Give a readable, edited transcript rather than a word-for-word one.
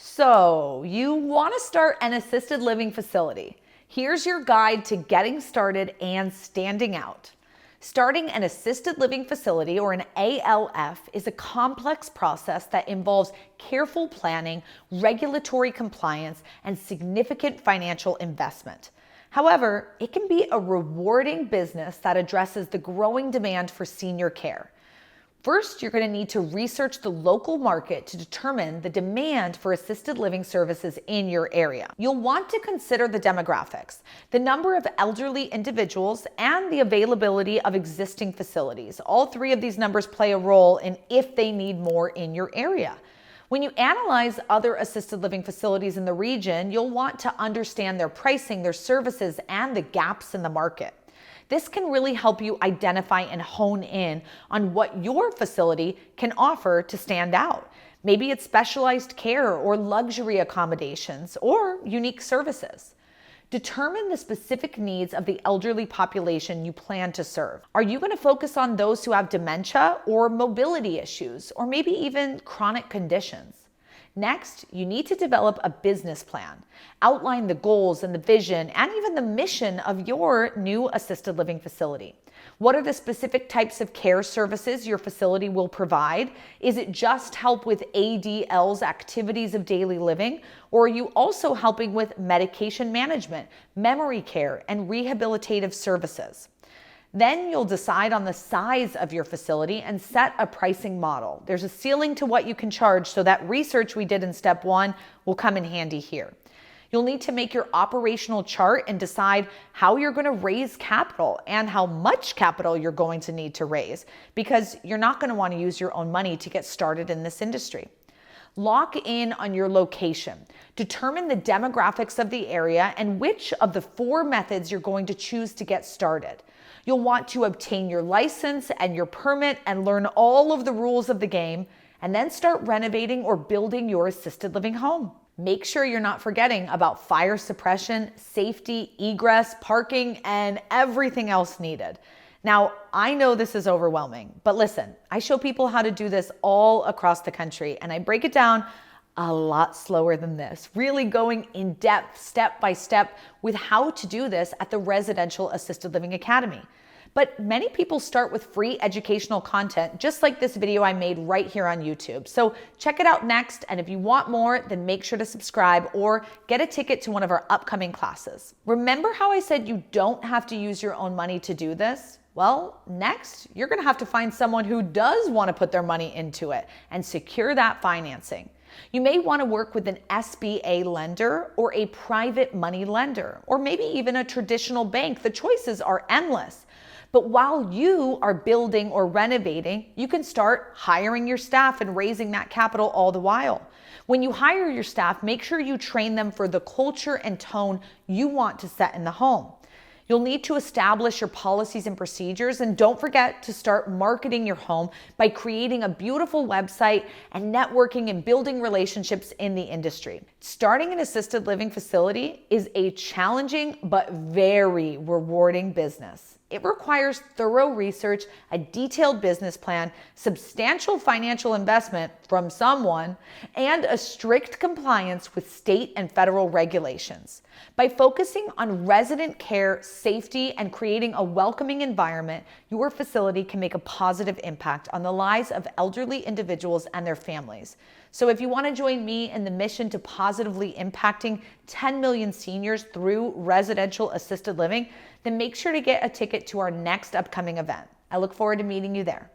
So, you want to start an assisted living facility. Here's your guide to getting started and standing out. Starting an assisted living facility, or an ALF, is a complex process that involves careful planning, regulatory compliance, and significant financial investment. However, it can be a rewarding business that addresses the growing demand for senior care. First, you're going to need to research the local market to determine the demand for assisted living services in your area. You'll want to consider the demographics, the number of elderly individuals, and the availability of existing facilities. All three of these numbers play a role in if they need more in your area. When you analyze other assisted living facilities in the region, you'll want to understand their pricing, their services, and the gaps in the market. This can really help you identify and hone in on what your facility can offer to stand out. Maybe it's specialized care or luxury accommodations or unique services. Determine the specific needs of the elderly population you plan to serve. Are you going to focus on those who have dementia or mobility issues, or maybe even chronic conditions? Next, you need to develop a business plan. Outline the goals and the vision and even the mission of your new assisted living facility. What are the specific types of care services your facility will provide? Is it just help with ADL's activities of daily living? Or are you also helping with medication management, memory care, and rehabilitative services? Then you'll decide on the size of your facility and set a pricing model. There's a ceiling to what you can charge, so that research we did in step 1 will come in handy here. You'll need to make your operational chart and decide how you're going to raise capital and how much capital you're going to need to raise, because you're not going to want to use your own money to get started in this industry. Lock in on your location. Determine the demographics of the area and which of the 4 methods you're going to choose to get started. You'll want to obtain your license and your permit and learn all of the rules of the game, and then start renovating or building your assisted living home. Make sure you're not forgetting about fire suppression, safety, egress, parking, and everything else needed. Now, I know this is overwhelming, but listen, I show people how to do this all across the country, and I break it down a lot slower than this, really going in depth, step by step, with how to do this at the Residential Assisted Living Academy. But many people start with free educational content, just like this video I made right here on YouTube. So check it out next, and if you want more, then make sure to subscribe or get a ticket to one of our upcoming classes. Remember how I said you don't have to use your own money to do this? Well, next, you're gonna have to find someone who does want to put their money into it and secure that financing. You may want to work with an SBA lender or a private money lender, or maybe even a traditional bank. The choices are endless. But while you are building or renovating, you can start hiring your staff and raising that capital all the while. When you hire your staff, make sure you train them for the culture and tone you want to set in the home. You'll need to establish your policies and procedures, and don't forget to start marketing your home by creating a beautiful website and networking and building relationships in the industry. Starting an assisted living facility is a challenging but very rewarding business. It requires thorough research, a detailed business plan, substantial financial investment from someone, and a strict compliance with state and federal regulations. By focusing on resident care, safety, and creating a welcoming environment, your facility can make a positive impact on the lives of elderly individuals and their families. So if you want to join me in the mission to positively impacting 10 million seniors through residential assisted living, then make sure to get a ticket to our next upcoming event. I look forward to meeting you there.